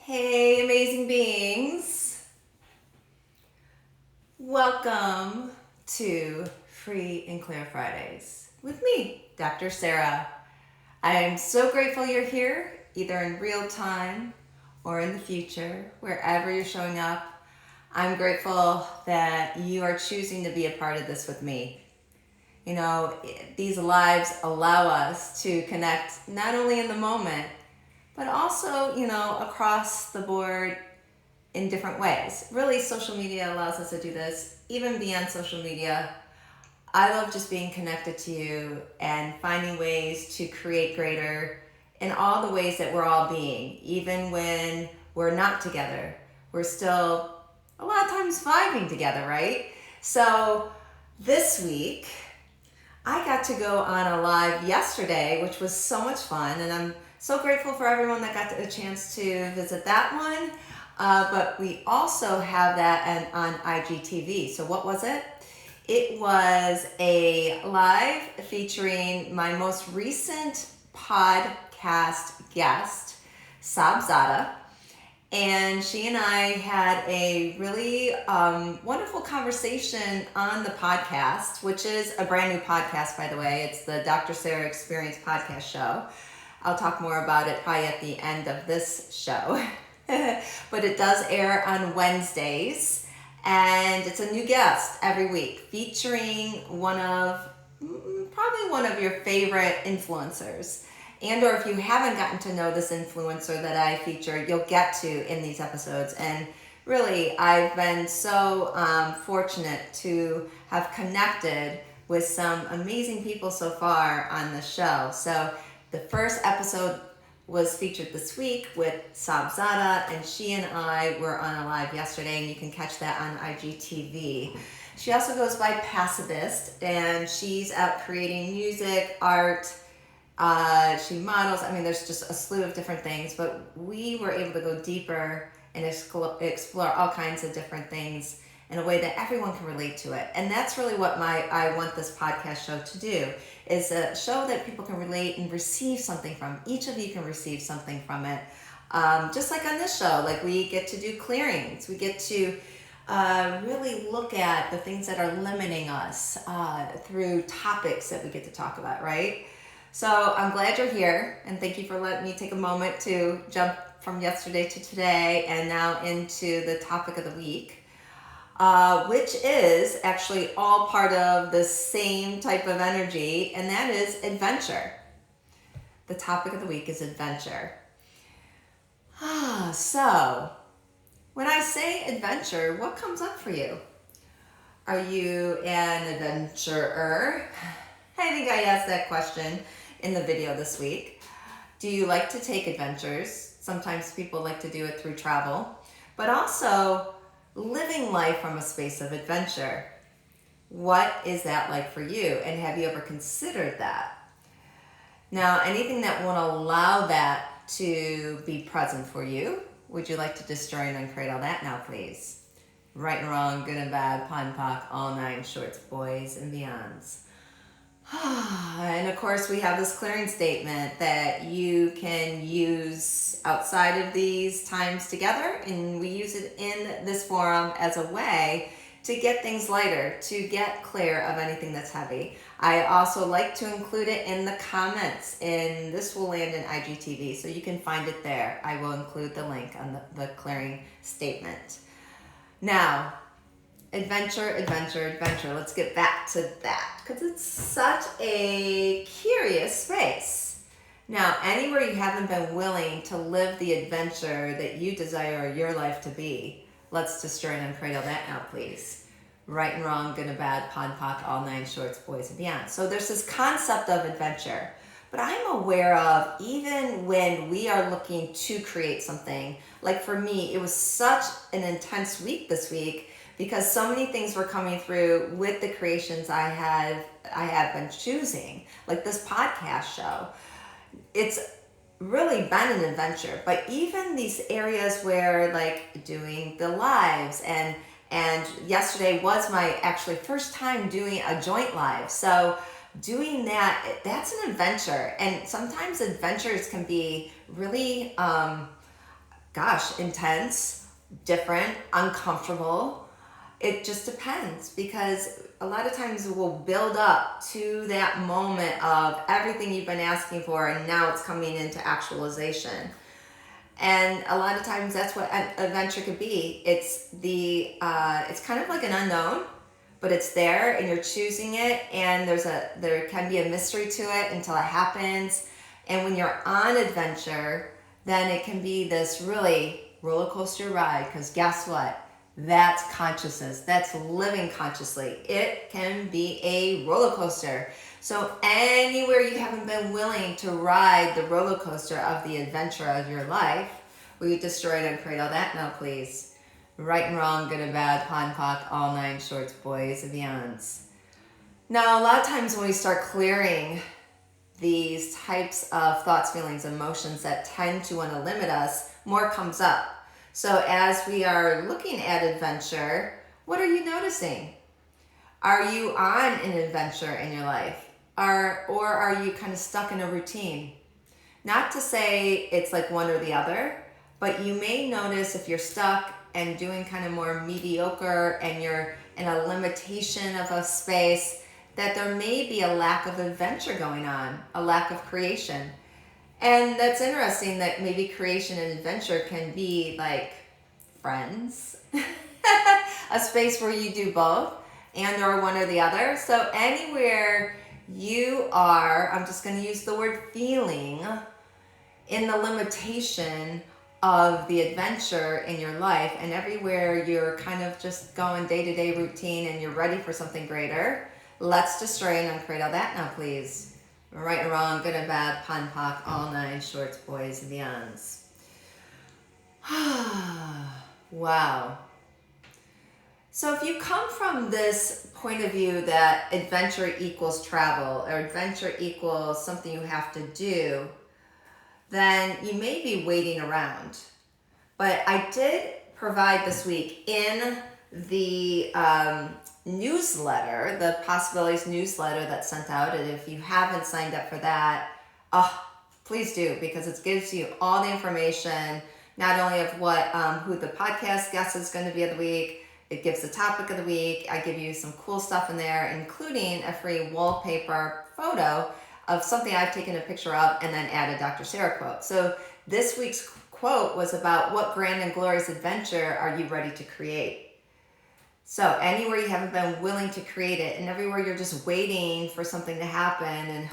Hey, amazing beings. Welcome to Free and Clear Fridays with me, Dr. Sarah. I am so grateful you're here, either in real time or in the future, wherever you're showing up. I'm grateful that you are choosing to be a part of this with me. You know, these lives allow us to connect not only in the moment, but also, across the board in different ways. Really, social media allows us to do this. Even beyond social media, I love just being connected to you and finding ways to create greater in all the ways that we're all being. Even when we're not together, we're still a lot of times vibing together, right? So this week, I got to go on a live yesterday, which was so much fun, and I'm so grateful for everyone that got a chance to visit that one. But we also have that on IGTV. So what was it? It was a live featuring my most recent podcast guest, Sabzada. And she and I had a really wonderful conversation on the podcast, which is a brand new podcast, by the way. It's the Dr. Sarah Experience podcast show. I'll talk more about it probably at the end of this show. But it does air on Wednesdays. And it's a new guest every week featuring probably one of your favorite influencers. And or if you haven't gotten to know this influencer that I feature, you'll get to in these episodes. And really, I've been so fortunate to have connected with some amazing people so far on the show. So the first episode was featured this week with Sabzada, and she and I were on a live yesterday, and you can catch that on IGTV. She also goes by Pacifist, and she's out creating music, art. She models. I mean, there's just a slew of different things, but we were able to go deeper and explore all kinds of different things in a way that everyone can relate to it. And that's really what I want this podcast show to do, is a show that people can relate and receive something from. Each of you can receive something from it. Just like on this show, like we get to do clearings. We get to really look at the things that are limiting us through topics that we get to talk about, right? So I'm glad you're here, and thank you for letting me take a moment to jump from yesterday to today and now into the topic of the week, which is actually all part of the same type of energy, and that is adventure. The topic of the week is adventure. So, when I say adventure, what comes up for you? Are you an adventurer? I think I asked that question in the video this week. Do you like to take adventures? Sometimes people like to do it through travel, but also living life from a space of adventure. What is that like for you? And have you ever considered that? Now, anything that won't allow that to be present for you, would you like to destroy and uncreate all that now, please? Right and wrong, good and bad, POD and POC, all nine shorts, boys and beyonds. And of course, we have this clearing statement that you can use outside of these times together, and we use it in this forum as a way to get things lighter, to get clear of anything that's heavy. I also like to include it in the comments, and this will land in IGTV, so you can find it there. I will include the link on the clearing statement. Now, adventure. Let's get back to that, because it's such a curious space. Now, anywhere you haven't been willing to live the adventure that you desire your life to be, let's destroy and uncreate all that now, please. Right and wrong, good and bad, POD, POC, all nine shorts, boys and beyond. So there's this concept of adventure, but I'm aware of, even when we are looking to create something, like for me, it was such an intense week this week, because so many things were coming through with the creations I have been choosing, like this podcast show. It's really been an adventure, but even these areas where, like, doing the lives, and yesterday was my actually first time doing a joint live. So doing that's an adventure. And sometimes adventures can be really intense, different, uncomfortable. It just depends, because a lot of times we'll build up to that moment of everything you've been asking for, and now it's coming into actualization. And a lot of times that's what an adventure could be. It's kind of like an unknown, but it's there and you're choosing it, and there can be a mystery to it until it happens. And when you're on adventure, then it can be this really roller coaster ride, because guess what? That's consciousness. That's living consciously. It can be a roller coaster. So anywhere you haven't been willing to ride the roller coaster of the adventure of your life, will you destroy it and create all that? No, please. Right and wrong, good and bad, pon pock, all nine shorts, boys and beyonds. Now, a lot of times when we start clearing these types of thoughts, feelings, emotions that tend to want to limit us, more comes up. So as we are looking at adventure, what are you noticing? Are you on an adventure in your life? Or are you kind of stuck in a routine? Not to say it's like one or the other, but you may notice if you're stuck and doing kind of more mediocre and you're in a limitation of a space, that there may be a lack of adventure going on, a lack of creation. And that's interesting that maybe creation and adventure can be like friends, a space where you do both and or one or the other. So anywhere you are, I'm just going to use the word feeling, in the limitation of the adventure in your life, and everywhere you're kind of just going day-to-day routine and you're ready for something greater, let's destroy and uncreate all that now, please. Right and wrong, good and bad, pon pock, all nine shorts, boys and beyonds. Wow. So if you come from this point of view that adventure equals travel, or adventure equals something you have to do, then you may be waiting around. But I did provide this week in the newsletter, the Possibilities newsletter that's sent out, and if you haven't signed up for that, please do, because it gives you all the information, not only of what who the podcast guest is going to be of the week, it gives the topic of the week. I give you some cool stuff in there, including a free wallpaper photo of something I've taken a picture of and then added Dr. Sarah quote. So this week's quote was about, what grand and glorious adventure are you ready to create? So anywhere you haven't been willing to create it, and everywhere you're just waiting for something to happen, and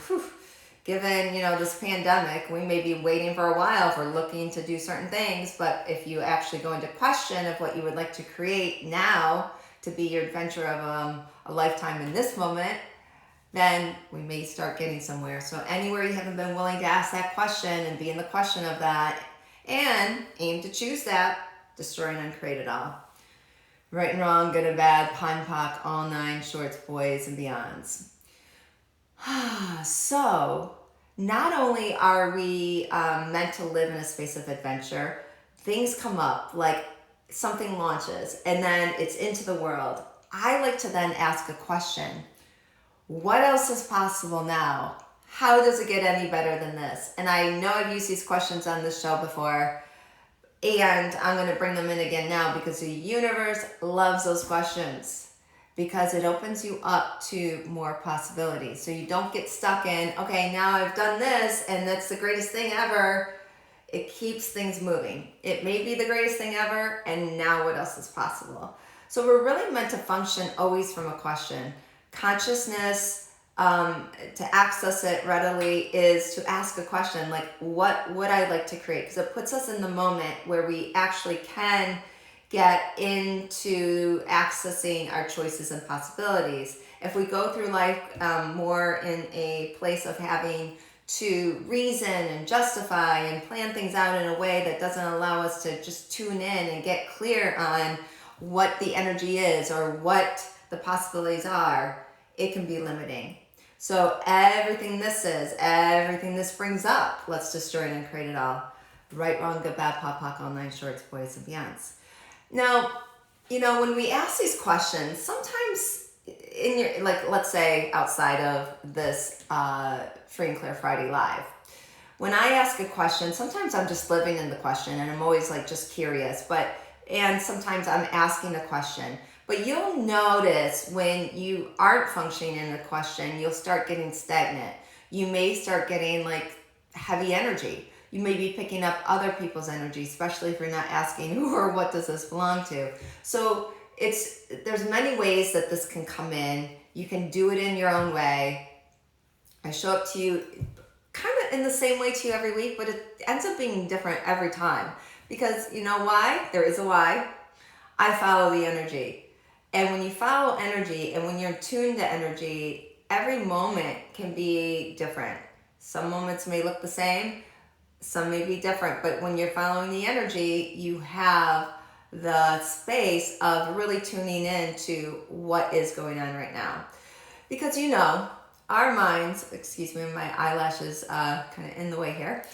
given, this pandemic, we may be waiting for a while if we're looking to do certain things, but if you actually go into question of what you would like to create now to be your adventure of a lifetime in this moment, then we may start getting somewhere. So anywhere you haven't been willing to ask that question and be in the question of that, and aim to choose that, destroy and uncreate it all. Right and wrong, good and bad, pon pock, all nine shorts, boys and beyonds. So not only are we meant to live in a space of adventure, things come up, like something launches and then it's into the world. I like to then ask a question. What else is possible now? How does it get any better than this? And I know I've used these questions on this show before, and I'm going to bring them in again now, because the universe loves those questions, because it opens you up to more possibilities. So you don't get stuck in, okay, now I've done this and that's the greatest thing ever. It keeps things moving. It may be the greatest thing ever, and now what else is possible? So we're really meant to function always from a question. Consciousness, to access it readily, is to ask a question like, what would I like to create? Because it puts us in the moment where we actually can get into accessing our choices and possibilities. If we go through life more in a place of having to reason and justify and plan things out in a way that doesn't allow us to just tune in and get clear on what the energy is or what the possibilities are, it can be limiting. So everything this brings up, let's destroy it and create it all. Right, wrong, good, bad, pop, pock, all nine shorts, boys and beyonds. Now, when we ask these questions, sometimes in your, let's say outside of this Free and Clear Friday Live, When I ask a question, sometimes I'm just living in the question and I'm always like just curious, and sometimes I'm asking a question. But you'll notice when you aren't functioning in the question, you'll start getting stagnant. You may start getting like heavy energy. You may be picking up other people's energy, especially if you're not asking who or what does this belong to. So there's many ways that this can come in. You can do it in your own way. I show up to you kind of in the same way to you every week, but it ends up being different every time. Because you know why? There is a why. I follow the energy. And when you follow energy and when you're tuned to energy, every moment can be different. Some moments may look the same, some may be different, but when you're following the energy, you have the space of really tuning in to what is going on right now. Because our minds, excuse me, my eyelashes kind of in the way here.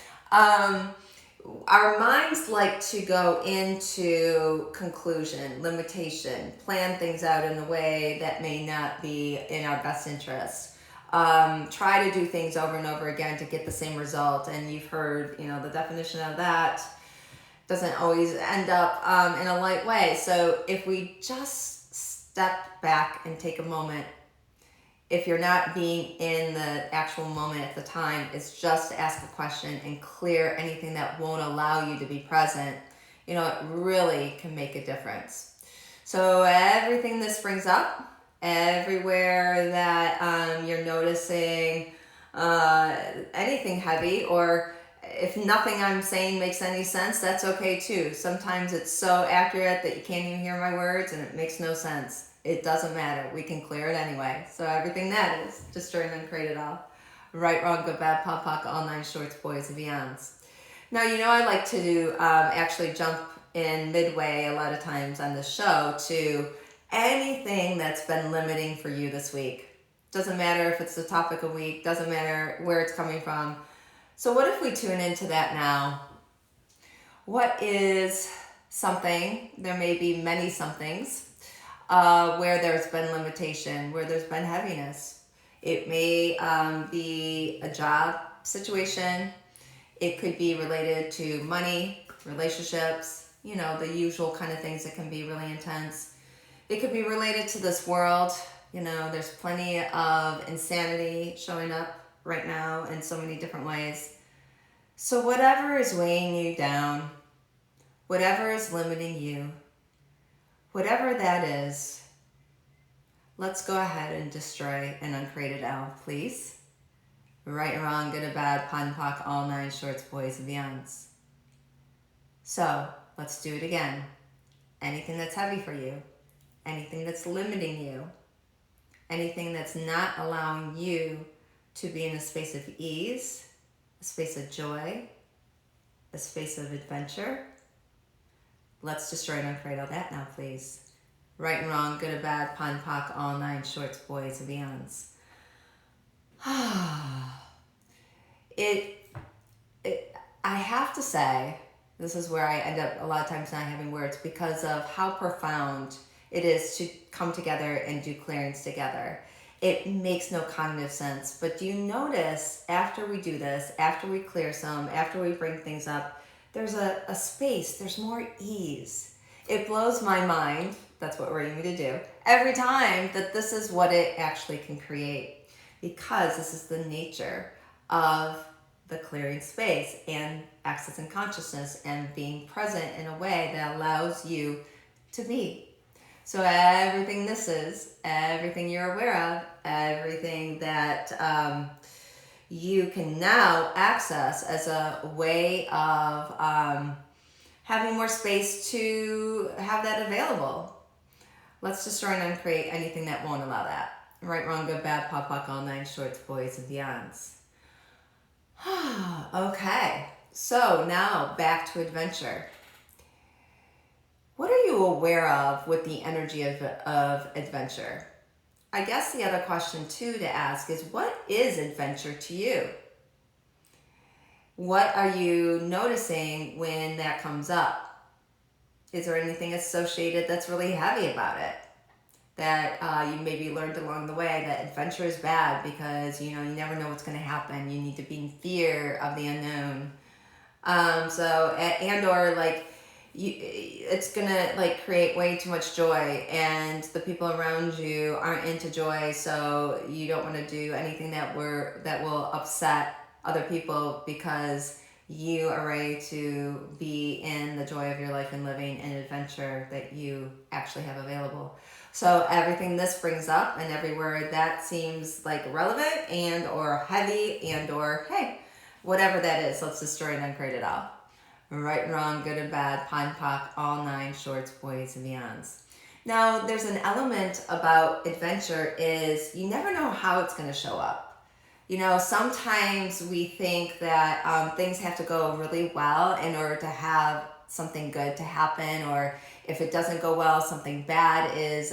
Our minds like to go into conclusion, limitation, plan things out in a way that may not be in our best interest. Try to do things over and over again to get the same result. And you've heard, the definition of that doesn't always end up in a light way. So if we just step back and take a moment, if you're not being in the actual moment at the time, it's just to ask a question and clear anything that won't allow you to be present. It really can make a difference. So everything this brings up, everywhere that you're noticing anything heavy, or if nothing I'm saying makes any sense, that's okay too. Sometimes it's so accurate that you can't even hear my words and it makes no sense. It doesn't matter. We can clear it anyway. So everything that is, destroy and uncreate it all. Right, wrong, good, bad, pop, pock, all nine shorts, boys, and beyonds. Now, I like to actually jump in midway a lot of times on the show to anything that's been limiting for you this week. Doesn't matter if it's the topic of week, doesn't matter where it's coming from. So what if we tune into that now? What is something, there may be many somethings, where there's been limitation, where there's been heaviness. It may be a job situation. It could be related to money, relationships, the usual kind of things that can be really intense. It could be related to this world. There's plenty of insanity showing up right now in so many different ways. So whatever is weighing you down, whatever is limiting you, whatever that is, let's go ahead and destroy and uncreate it out, please. Right or wrong, good or bad, pun, pock, all nine shorts, boys, and beyonds. So let's do it again. Anything that's heavy for you, anything that's limiting you, anything that's not allowing you to be in a space of ease, a space of joy, a space of adventure. Let's destroy and uncreate all that now, please. Right and wrong, good or bad, pun, pock, all nine shorts, boys, and beyonds. I have to say, this is where I end up a lot of times not having words because of how profound it is to come together and do clearings together. It makes no cognitive sense, but do you notice after we do this, after we clear some, after we bring things up, there's a space, there's more ease. It blows my mind, that's what we're aiming to do, every time that this is what it actually can create, because this is the nature of the clearing space and accessing consciousness and being present in a way that allows you to be. So everything this is, everything you're aware of, everything that you can now access as a way of having more space to have that available. Let's destroy and uncreate anything that won't allow that. Right, wrong, good, bad, pop, pock, all nine shorts, boys, and beyonds. Okay, so now back to adventure. What are you aware of with the energy of adventure? I guess the other question too to ask is, what is adventure to you? What are you noticing when that comes up? Is there anything associated that's really heavy about it? that you maybe learned along the way that adventure is bad because you never know what's going to happen. You need to be in fear of the unknown. And or like it's gonna like create way too much joy, and the people around you aren't into joy, so you don't want to do anything that will upset other people because you are ready to be in the joy of your life and living an adventure that you actually have available. So everything this brings up and every word that seems like relevant and or heavy and or hey, whatever that is, let's destroy and uncreate it all. Right and wrong, good and bad, pine pock, all nine shorts, boys and beyonds. Now, there's an element about adventure is you never know how it's going to show up. Sometimes we think that things have to go really well in order to have something good to happen, or if it doesn't go well, something bad is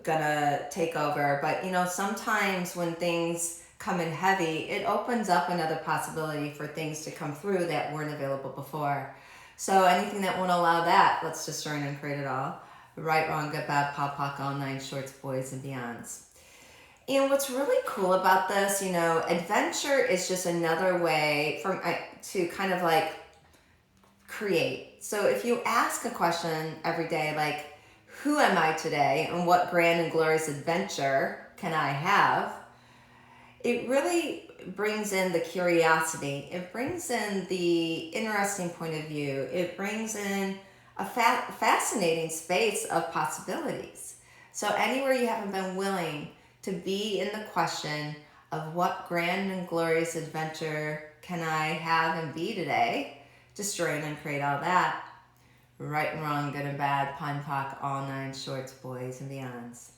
gonna take over. But sometimes when things come in heavy, it opens up another possibility for things to come through that weren't available before. So anything that won't allow that, let's destroy and uncreate it all. Right, wrong, good, bad, pop, pock, all nine shorts, boys and beyonds. And what's really cool about this, adventure is just another way to kind of like create. So if you ask a question every day, like, who am I today and what grand and glorious adventure can I have? It really brings in the curiosity. It brings in the interesting point of view. It brings in a fascinating space of possibilities. So anywhere you haven't been willing to be in the question of what grand and glorious adventure can I have and be today, destroy and uncreate all that. Right and wrong, good and bad, pun pock, all nine shorts, boys and beyonds.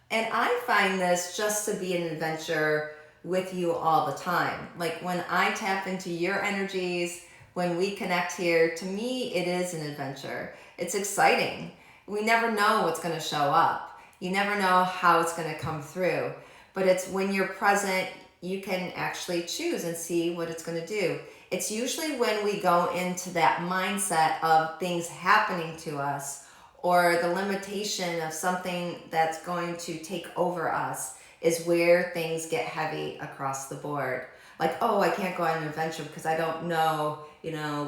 And I find this just to be an adventure with you all the time. Like when I tap into your energies, when we connect here, to me, it is an adventure. It's exciting. We never know what's going to show up. You never know how it's going to come through. But it's when you're present, you can actually choose and see what it's going to do. It's usually when we go into that mindset of things happening to us or the limitation of something that's going to take over us is where things get heavy across the board. Like, oh, I can't go on an adventure because I don't know,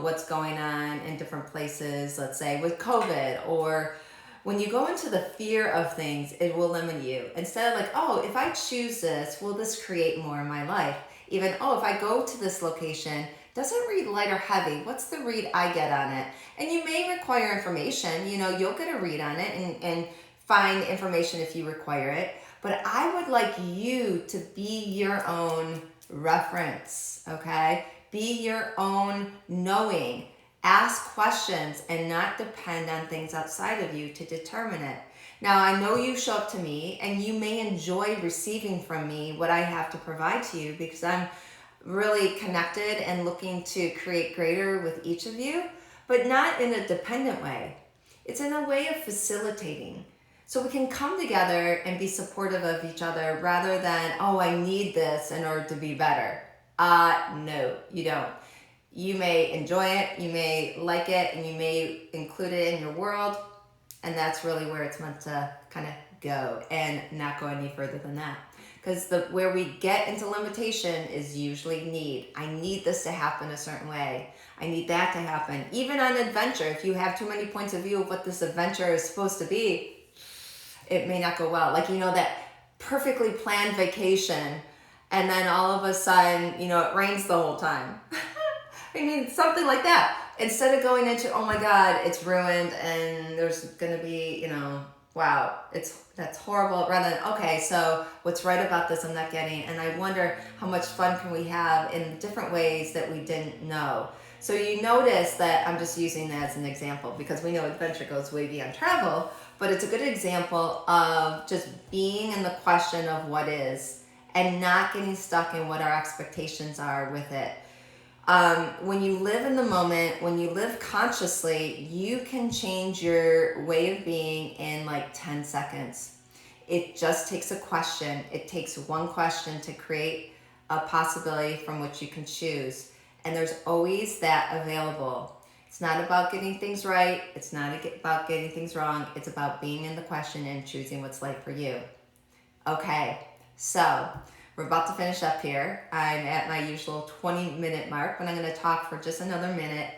what's going on in different places, let's say with COVID, or when you go into the fear of things, it will limit you. Instead of like, oh, if I choose this, will this create more in my life? Even, oh, if I go to this location, does it read light or heavy? What's the read I get on it? And you may require information, you'll get a read on it and find information if you require it. But I would like you to be your own reference, okay? Be your own knowing. Ask questions and not depend on things outside of you to determine it. Now, I know you show up to me and you may enjoy receiving from me what I have to provide to you because I'm really connected and looking to create greater with each of you, but not in a dependent way. It's in a way of facilitating. So we can come together and be supportive of each other rather than, oh, I need this in order to be better. No, you don't. You may enjoy it, you may like it, and you may include it in your world, and that's really where it's meant to kind of go and not go any further than that. Because where we get into limitation is usually need. I need this to happen a certain way. I need that to happen. Even on adventure, if you have too many points of view of what this adventure is supposed to be, it may not go well. Like, that perfectly planned vacation, and then all of a sudden, it rains the whole time. I mean, something like that. Instead of going into, oh my God, it's ruined and there's going to be, wow, that's horrible. Rather than, okay, so what's right about this I'm not getting, and I wonder how much fun can we have in different ways that we didn't know. So you notice that I'm just using that as an example because we know adventure goes way beyond travel, but it's a good example of just being in the question of what is and not getting stuck in what our expectations are with it. When you live in the moment, when you live consciously, you can change your way of being in like 10 seconds. It just takes a question. It takes one question to create a possibility from which you can choose. And there's always that available. It's not about getting things right. It's not about getting things wrong. It's about being in the question and choosing what's right for you. Okay, so we're about to finish up here. I'm at my usual 20-minute mark, but I'm going to talk for just another minute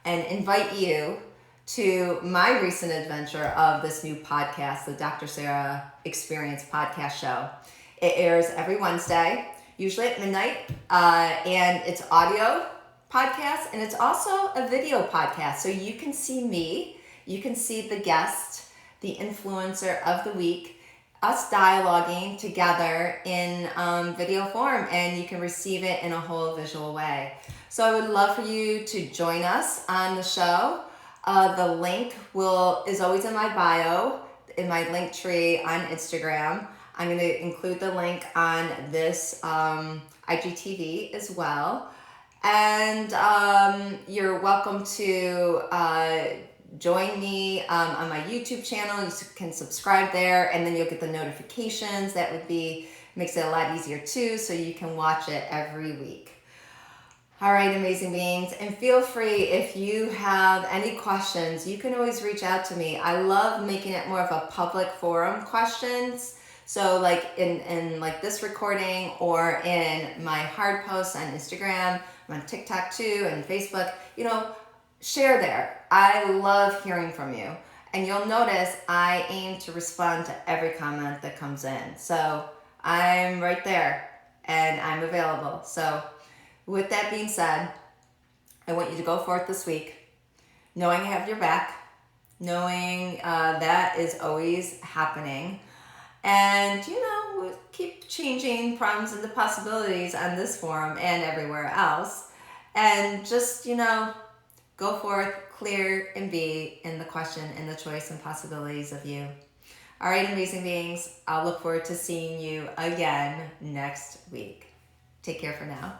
and invite you to my recent adventure of this new podcast, the Dr. Sarah Experience podcast show. It airs every Wednesday, usually at midnight, and it's audio podcast, and it's also a video podcast. So you can see me, you can see the guest, the influencer of the week, us dialoguing together in video form, and you can receive it in a whole visual way. So I would love for you to join us on the show. The link is always in my bio, in my link tree on Instagram. I'm going to include the link on this IGTV as well. And you're welcome to join me on my YouTube channel. You can subscribe there, and then you'll get the notifications. That makes it a lot easier too, so you can watch it every week. All right, amazing beings, and feel free, if you have any questions, you can always reach out to me. I love making it more of a public forum questions. So like in like this recording, or in my hard posts on Instagram, I'm on TikTok too, and Facebook, share there. I love hearing from you. And you'll notice I aim to respond to every comment that comes in. So I'm right there and I'm available. So with that being said, I want you to go forth this week, knowing I have your back, knowing that is always happening. And, we'll keep changing problems into possibilities on this forum and everywhere else. And just, go forth, clear, and be in the question and the choice and possibilities of you. All right, amazing beings. I'll look forward to seeing you again next week. Take care for now.